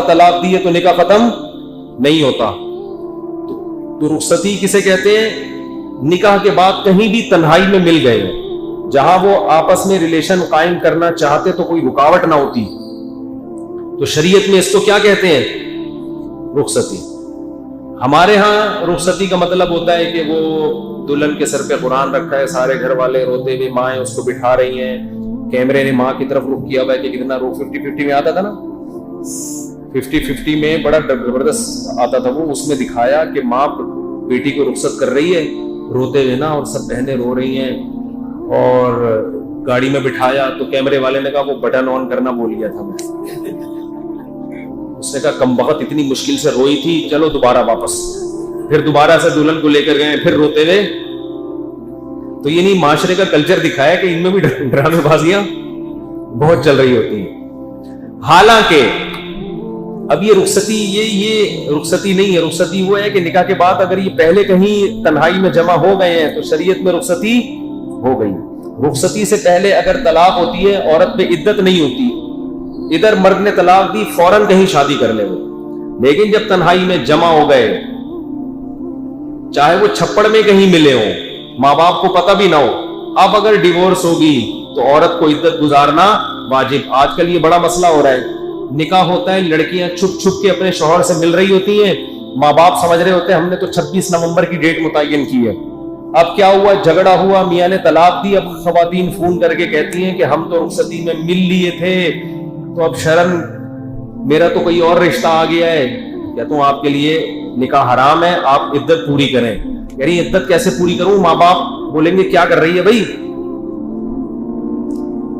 طلاق دی ہے تو نکاح ختم نہیں ہوتا. تو رخصتی کسے کہتے ہیں؟ نکاح کے بعد کہیں بھی تنہائی میں مل گئے ہیں، جہاں وہ آپس میں ریلیشن قائم کرنا چاہتے تو کوئی رکاوٹ نہ ہوتی، تو شریعت میں اس کو کیا کہتے ہیں؟ رخصتی. ہمارے ہاں رخصتی کا مطلب ہوتا ہے کہ وہ دلہن کے سر پہ قرآن رکھا ہے، سارے گھر والے روتے ہوئے، مائیں اس کو بٹھا رہی ہیں، کیمرے نے ماں کی طرف رخ کیا ہوا ہے کہ کتنا رخ 50-50 میں آتا تھا نا، 50-50 میں بڑا زبردست آتا تھا وہ، اس میں دکھایا کہ ماں بیٹی کو رخصت کر رہی ہے روتے ہوئے نا، اور سب بہنیں رو رہی ہیں، اور گاڑی میں بٹھایا تو کیمرے والے نے کہا وہ بٹن آن کرنا بھول گیا تھا میں. اس نے کہا کم بخت اتنی مشکل سے روئی تھی، چلو دوبارہ واپس. پھر دوبارہ سے دلہن کو لے کر گئے، پھر روتے ہوئے. تو یہ نہیں معاشرے کا کلچر دکھایا کہ ان میں بھی ڈرامے بازیاں بہت چل رہی ہوتی ہیں. حالانکہ اب یہ رخصتی یہ رخصتی نہیں ہے. رخصتی وہ ہے کہ نکاح کے بعد اگر یہ پہلے کہیں تنہائی میں جمع ہو گئے ہیں تو شریعت میں رخصتی ہو گئی. رخصتی سے پہلے اگر طلاق ہوتی ہے عورت پہ عدت نہیں ہوتی، ادھر مرد نے طلاق دی فوراً کہیں شادی کر لے وہ. لیکن جب تنہائی میں جمع ہو گئے، چاہے وہ چھپڑ میں کہیں ملے ہوں، ماں باپ کو پتہ بھی نہ ہو، اب اگر ڈیورس ہوگی تو عورت کو عدت گزارنا واجب. آج کل یہ بڑا مسئلہ ہو رہا ہے، نکاح ہوتا ہے، لڑکیاں چھپ چھپ کے اپنے شوہر سے مل رہی ہوتی ہیں، ماں باپ سمجھ رہے ہوتے ہیں ہم نے تو 26 نومبر کی ڈیٹ متعین کی ہے. اب کیا ہوا؟ جھگڑا ہوا، میاں نے طلاق دی. اب خواتین فون کر کے کہتی ہیں کہ ہم تو رخصتی میں مل لیے تھے، تو اب شرن میرا تو کوئی اور رشتہ آ گیا ہے. کہتا ہوں آپ کے لیے نکاح حرام ہے، آپ عدت پوری کریں. کہہ رہی عدت کیسے پوری کروں؟ ماں باپ بولیں گے کیا کر رہی ہے بھائی؟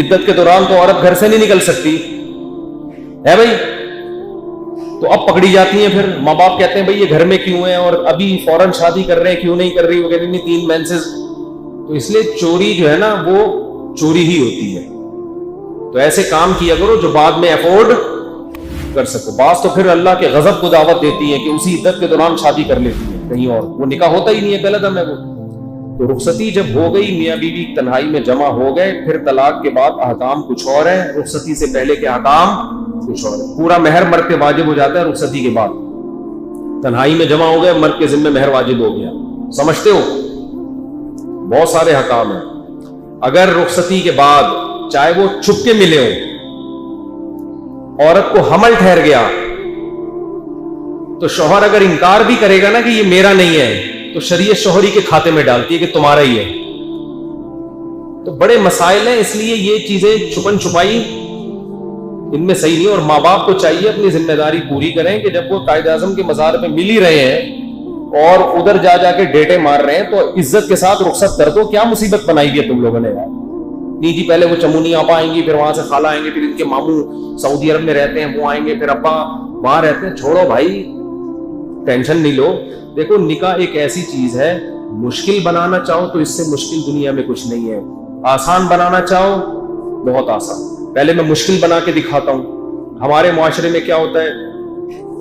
عدت کے دوران تو عورت گھر سے نہیں نکل سکتی ہے بھائی. تو اب پکڑی جاتی ہیں. پھر ماں باپ کہتے ہیں بھائی یہ گھر میں کیوں ہے اور ابھی فوراً شادی کر رہے ہیں، کیوں نہیں کر رہی؟ وہ کہتے ہیں 3 مینسز. تو اس لیے چوری جو ہے نا وہ چوری ہی ہوتی ہے. تو ایسے کام کیا کرو جو بعد میں افورڈ کر سکو. بعض تو پھر اللہ کے غضب کو دعوت دیتی ہے کہ اسی عدت کے دوران شادی کر لیتی ہے کہیں اور، وہ نکاح ہوتا ہی نہیں ہے، غلط ہے وہ. تو رخصتی جب ہو گئی، میاں بیوی تنہائی میں جمع ہو گئے، پھر طلاق کے بعد احکام کچھ اور ہے، رخصتی سے پہلے کے احکام کچھ اور ہے. پورا مہر مرد پہ واجب ہو جاتا ہے رخصتی کے بعد. تنہائی میں جمع ہو گئے، مرد کے ذمہ مہر واجب ہو گیا. سمجھتے ہو؟ بہت سارے احکام ہیں. اگر رخصتی کے بعد چاہے وہ چھپ کے ملے ہوں، عورت کو حمل ٹھہر گیا، تو شوہر اگر انکار بھی کرے گا نا کہ یہ میرا نہیں ہے، تو شریعت شوہری کے کھاتے میں ڈالتی ہے کہ تمہارا ہی ہے. تو بڑے مسائل ہیں، اس لیے یہ چیزیں چھپن چھپائی ان میں صحیح نہیں. اور ماں باپ کو چاہیے اپنی ذمہ داری پوری کریں کہ جب وہ قائد اعظم کے مزار پہ مل ہی رہے ہیں اور ادھر جا جا کے ڈیٹے مار رہے ہیں، تو عزت کے ساتھ رخصت کر دو. کیا مصیبت بنائی ہوئی ہے تم لوگوں نے یار؟ نہیں جی پہلے وہ چمونی آپا آئیں گی، پھر وہاں سے خالہ آئیں گے، پھر ان کے ماموں سعودی عرب میں رہتے ہیں وہ آئیں گے، پھر ابا وہاں رہتے ہیں. چھوڑو بھائی، ٹینشن نہیں لو. دیکھو نکاح ایک ایسی چیز ہے، مشکل بنانا چاہو تو اس سے مشکل دنیا میں کچھ نہیں ہے، آسان بنانا چاہو بہت آسان. پہلے میں مشکل بنا کے دکھاتا ہوں. ہمارے معاشرے میں کیا ہوتا ہے،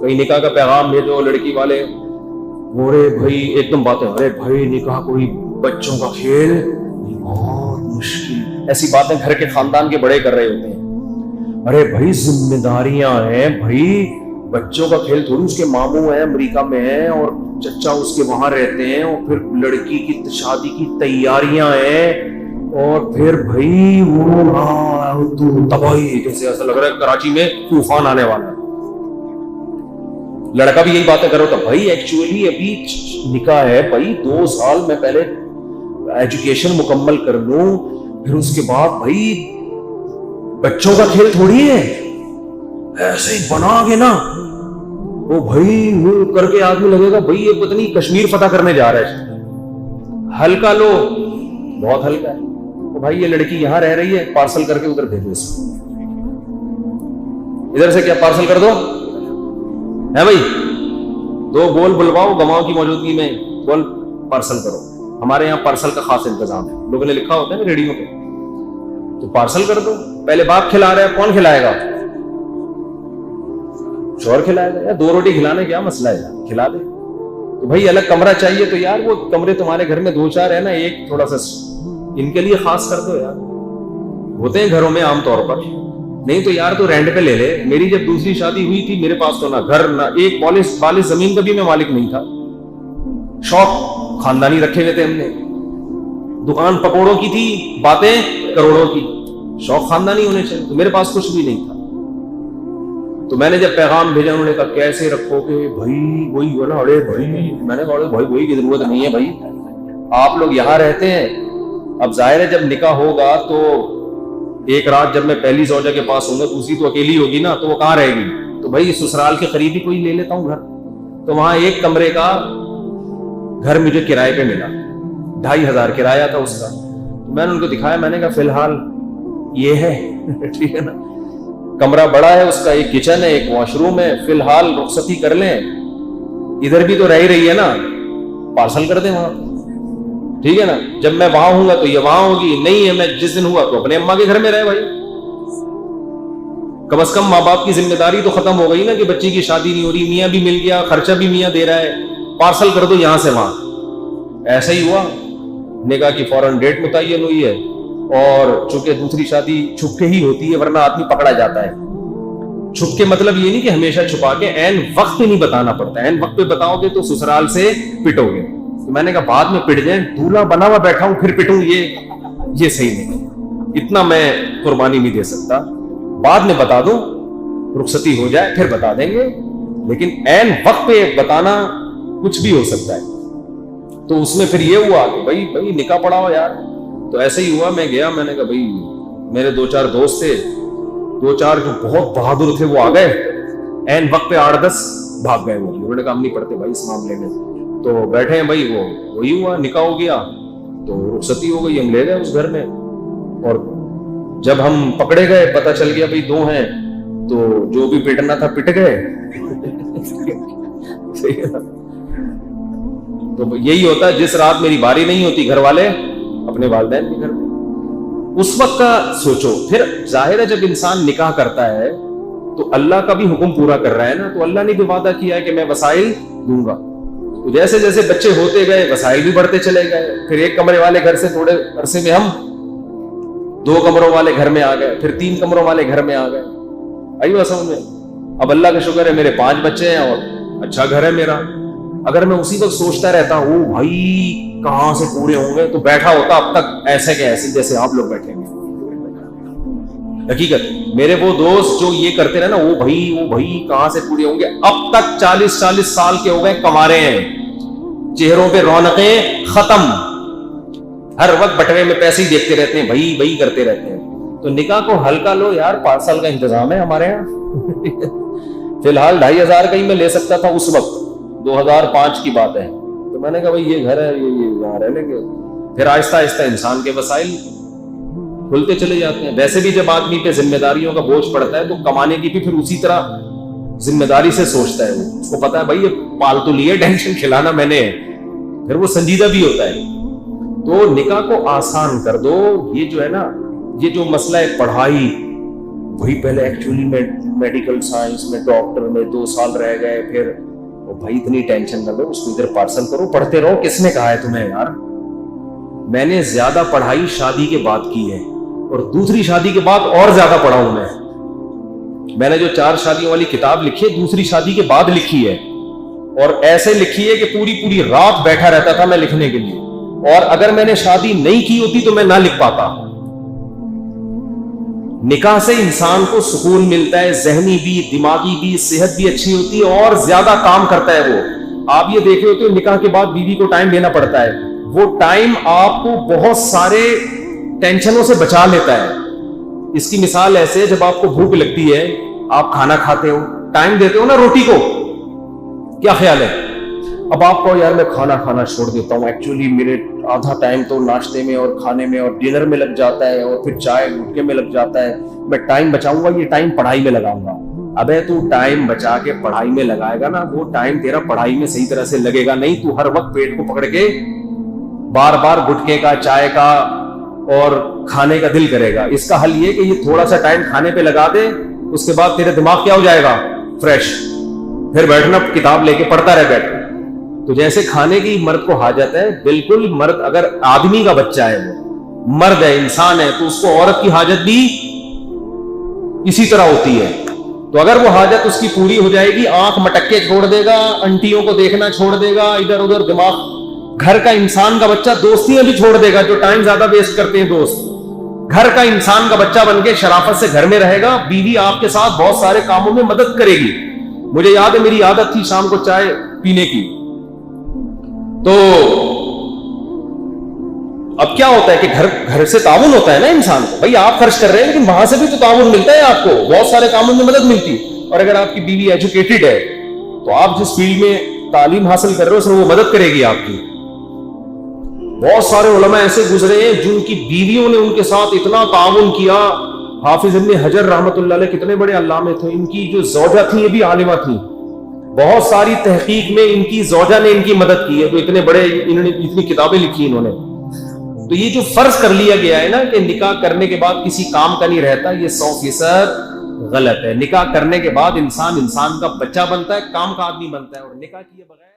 کہیں نکاح کا پیغام بھیجو، لڑکی والے ارے بھائی ایک دم باتیں، ارے بھائی نکاح کوئی بچوں کا کھیل بہت مشکل، ایسی باتیں گھر کے خاندان کے بڑے کر رہے ہوتے ہیں. ارے بھائی ذمہ داریاں ہیں بھائی، بچوں کا کھیل تھوڑی. اس کے ماموں ہیں امریکہ میں ہیں اور چچا اس کے وہاں رہتے ہیں، اور پھر لڑکی کی شادی کی تیاریاں ہیں، اور پھر بھائی وہ تباہی، جیسے ایسا لگ رہا ہے کراچی میں طوفان آنے والا ہے. لڑکا بھی یہی باتیں کرو تو بھائی ایکچولی ابھی نکاح ہے بھائی، 2 سال میں پہلے ایجوکیشن مکمل کر لوں، پھر اس کے بعد بھائی بچوں کا کھیل تھوڑی ہے. ایسے ہی بنا کے نا وہ بھائی کر کے آدمی لگے گا بھائی یہ پتہ نہیں کشمیر فتح کرنے جا رہا ہے. ہلکا لو، بہت ہلکا ہے. تو بھائی یہ لڑکی یہاں رہ رہی ہے، پارسل کر کے ادھر بھیجو اس کو. ادھر سے کیا پارسل کر دو ہے بھائی، 2 گول بلواؤ گواہوں کی موجودگی میں، گول پارسل کرو. ہمارے یہاں پارسل کا خاص انتظام ہے، لوگوں نے لکھا ہوتا ہے نا ریڈیو پہ، تو پارسل کر دو. پہلے باپ کھلا رہا ہے، کون کھلائے گا؟ شوہر کھلائے گا. یا 2 روٹی کھلانے کیا مسئلہ ہے، کھلا دے. تو بھائی الگ کمرہ چاہیے تو یار وہ کمرے تمہارے گھر میں 2-4 ہے نا، ایک تھوڑا سا ان کے لیے خاص کر دو یار. ہوتے ہیں گھروں میں عام طور پر نہیں تو یار تو رینٹ پہ لے لے. میری جب دوسری شادی ہوئی تھی میرے پاس تو نہ گھر نہ ایک بالش زمین کا بھی میں مالک نہیں تھا. شوق خاندانی رکھے ہوئے تھے ہم نے. دکان پکوڑوں کی تھی, باتیں کروڑوں کی. شوق خاندانی ہونے چاہیے. تو میرے پاس کچھ بھی نہیں تھا. تو میں نے جب پیغام بھیجا انہوں نے کہا کیسے رکھو گے بھائی, وہی ہوا نا, ارے بھائی. میں نے کہا بھائی وہی کی ضرورت نہیں ہے بھائی, آپ لوگ یہاں رہتے ہیں. اب ظاہر ہے جب نکاح ہوگا تو ایک رات جب میں پہلی زوجہ کے پاس ہوں گا, دوسری تو اکیلی ہوگی نا, تو وہ کہاں رہے گی. تو بھائی سسرال کے قریب ہی کوئی لے لیتا ہوں گھر. تو وہاں ایک کمرے کا گھر مجھے کرائے پہ ملا, 2500 کرایہ تھا اس کا. تو میں نے ان کو دکھایا, میں نے کہا فی الحال یہ ہے. ٹھیک ہے نا, کمرہ بڑا ہے اس کا, ایک کچن ہے, ایک واش روم ہے, فی الحال رخصتی کر لیں. ادھر بھی تو رہ رہی ہے نا, پارسل کر دیں وہاں. ٹھیک ہے نا, جب میں وہاں ہوں گا تو یہ وہاں ہوگی, نہیں ہے میں جس دن ہوا تو اپنے اماں کے گھر میں رہے. بھائی کم از کم ماں باپ کی ذمہ داری تو ختم ہو گئی نا کہ بچی کی شادی نہیں ہو رہی, میاں بھی مل گیا, خرچہ بھی میاں دے رہا ہے, پارسل کر دو یہاں سے وہاں. ایسا ہی ہوا. نکاح کی فوراً ڈیٹ متعین ہوئی ہے, اور چونکہ دوسری شادی چھپ کے ہی ہوتی ہے ورنہ آدمی پکڑا جاتا ہے. چھپ کے مطلب یہ نہیں کہ ہمیشہ چھپا کے, عین وقت پہ نہیں بتانا پڑتا ہے. عین وقت پہ بتاؤ گے تو سسرال سے پٹو گے. تو میں نے کہا بعد میں پٹ جائیں, دولہا بنا ہوا بیٹھا ہوں پھر پٹوں, یہ صحیح نہیں. اتنا میں قربانی نہیں دے سکتا. بعد میں بتا دو, رخصتی ہو جائے پھر بتا دیں گے, لیکن عین وقت پہ بتانا کچھ بھی ہو سکتا ہے. تو اس میں پھر یہ ہوا کہ بھائی نکاح پڑا ہو یار. تو ایسے ہی ہوا, میں گیا, میں نے کہا بھائی میرے 2-4 دوست تھے, 2-4 جو بہت بہادر تھے وہ آ گئے. عین وقت پہ 8-10 بھاگ گئے. وہ انہوں نے کہا ہم نہیں پڑھتے بھائی اس معاملے میں. تو بیٹھے ہیں بھائی, وہی ہوا, نکاح ہو گیا تو رخصتی ہو گئی, ہم لے گئے اس گھر میں. اور جب ہم پکڑے گئے پتہ چل گیا بھائی 2 ہیں, تو جو بھی پٹنا تھا پٹ گئے. تو یہی ہوتا ہے, جس رات میری باری نہیں ہوتی گھر والے اپنے والدین کے گھر میں. اس وقت کا سوچو. پھر ظاہر ہے جب انسان نکاح کرتا ہے تو اللہ کا بھی حکم پورا کر رہا ہے نا, تو اللہ نے بھی وعدہ کیا ہے کہ میں وسائل دوں گا. تو جیسے جیسے بچے ہوتے گئے وسائل بھی بڑھتے چلے گئے. پھر 1 کمرے والے گھر سے تھوڑے عرصے میں ہم 2 کمروں والے گھر میں آ گئے, پھر 3 کمروں والے گھر میں آ گئے. آئی بات سمجھ میں. اب اللہ کا شکر ہے میرے 5 بچے ہیں اور اچھا گھر ہے میرا. اگر میں اسی وقت سوچتا رہتا ہوں بھائی کہاں سے پورے ہوں گے, تو بیٹھا ہوتا اب تک ایسے کہ ایسے جیسے آپ لوگ بیٹھے ہیں. حقیقت میرے وہ دوست جو یہ کرتے رہے نا, وہ بھائی کہاں سے پورے ہوں گے. اب تک 40 سال کے ہو گئے, کمارے ہیں, چہروں پہ رونقیں ختم, ہر وقت بٹوے میں پیسے ہی دیکھتے رہتے ہیں, بھائی کرتے رہتے ہیں. تو نکاح کو ہلکا لو یار, پارسل کا انتظام ہے ہمارے یہاں. فی الحال 2500 کا ہی میں لے سکتا تھا اس وقت, 2005 کی بات ہے. تو میں نے کہا بھائی یہ گھر ہے, یہ یہاں رہ لیں گے. پھر آہستہ آہستہ انسان کے وسائل کھلتے چلے جاتے ہیں. ویسے بھی جب آدمی پہ ذمہ داریوں کا بوجھ پڑتا ہے تو کمانے کی بھی پھر اسی طرح ذمہ داری سے سوچتا ہے. اس کو پتا ہے بھائی یہ پالتو لیے ٹینشن کھلانا میں نے, پھر وہ سنجیدہ بھی ہوتا ہے. تو نکاح کو آسان کر دو. یہ جو ہے نا, یہ جو مسئلہ ہے پڑھائی, وہی پہلے ایکچولی میں میڈیکل سائنس میں ڈاکٹر میں 2 سال رہ گئے, پھر بھائی اتنی ٹینشن نہ لو, اس کو ادھر پارسل کرو, پڑھتے رہو. کس نے کہا ہے تمہیں یار؟ میں نے زیادہ پڑھائی شادی کے بعد کی ہے, اور دوسری شادی کے بعد اور زیادہ پڑھا ہوں میں نے جو 4 شادیوں والی کتاب لکھی ہے دوسری شادی کے بعد لکھی ہے, اور ایسے لکھی ہے کہ پوری رات بیٹھا رہتا تھا میں لکھنے کے لیے. اور اگر میں نے شادی نہیں کی ہوتی تو میں نہ لکھ پاتا. نکاح سے انسان کو سکون ملتا ہے, ذہنی بھی, دماغی بھی, صحت بھی اچھی ہوتی ہے, اور زیادہ کام کرتا ہے وہ. آپ یہ دیکھے ہوتے ہو نکاح کے بعد بیوی کو ٹائم دینا پڑتا ہے, وہ ٹائم آپ کو بہت سارے ٹینشنوں سے بچا لیتا ہے. اس کی مثال ایسے ہے, جب آپ کو بھوک لگتی ہے, آپ کھانا کھاتے ہو, ٹائم دیتے ہو نا روٹی کو, کیا خیال ہے؟ اب آپ کو یار میں کھانا کھانا چھوڑ دیتا ہوں, ایکچولی میرے آدھا ٹائم تو ناشتے میں اور کھانے میں اور ڈنر میں لگ جاتا ہے, اور پھر چائے گٹکے میں لگ جاتا ہے, میں ٹائم بچاؤں گا, یہ ٹائم پڑھائی میں لگاؤں گا. ابے تو ٹائم بچا کے پڑھائی میں لگائے گا نا, وہ ٹائم تیرا پڑھائی میں صحیح طرح سے لگے گا نہیں. تو ہر وقت پیٹ کو پکڑ کے بار بار گٹکے کا, چائے کا اور کھانے کا دل کرے گا. اس کا حل یہ کہ یہ تھوڑا سا ٹائم کھانے پہ لگا دے, اس کے بعد تیرے دماغ کیا ہو جائے گا؟ فریش. پھر بیٹھنا کتاب لے کے پڑھتا رہ بیٹھ. تو جیسے کھانے کی مرد کو حاجت ہے, بالکل مرد اگر آدمی کا بچہ ہے, وہ مرد ہے, انسان ہے, تو اس کو عورت کی حاجت بھی اسی طرح ہوتی ہے. تو اگر وہ حاجت اس کی پوری ہو جائے گی, آنکھ مٹکے چھوڑ دے گا, انٹیوں کو دیکھنا چھوڑ دے گا, ادھر ادھر دماغ, گھر کا انسان کا بچہ دوستیاں بھی چھوڑ دے گا, جو ٹائم زیادہ ویسٹ کرتے ہیں دوست. گھر کا انسان کا بچہ بن کے شرافت سے گھر میں رہے گا, بیوی آپ کے ساتھ بہت سارے کاموں میں مدد کرے گی. مجھے یاد ہے میری عادت تھی شام کو چائے پینے کی, تو اب کیا ہوتا ہے کہ گھر سے تعاون ہوتا ہے نا انسان کو, بھائی آپ خرچ کر رہے ہیں لیکن وہاں سے بھی تو تعاون ملتا ہے آپ کو, بہت سارے کاموں میں مدد ملتی. اور اگر آپ کی بیوی ایجوکیٹڈ ہے تو آپ جس فیلڈ میں تعلیم حاصل کر رہے ہو اس میں وہ مدد کرے گی آپ کی. بہت سارے علماء ایسے گزرے ہیں جن کی بیویوں نے ان کے ساتھ اتنا تعاون کیا. حافظ ابن حجر رحمۃ اللہ علیہ کتنے بڑے علامے تھے, ان کی جو زوجہ تھی یہ بھی عالمہ تھی, بہت ساری تحقیق میں ان کی زوجہ نے ان کی مدد کی ہے, تو اتنے بڑے انہوں نے اتنی کتابیں لکھی انہوں نے. تو یہ جو فرض کر لیا گیا ہے نا کہ نکاح کرنے کے بعد کسی کام کا نہیں رہتا, یہ 100% غلط ہے. نکاح کرنے کے بعد انسان کا بچہ بنتا ہے, کام کا آدمی بنتا ہے, اور نکاح کیے بغیر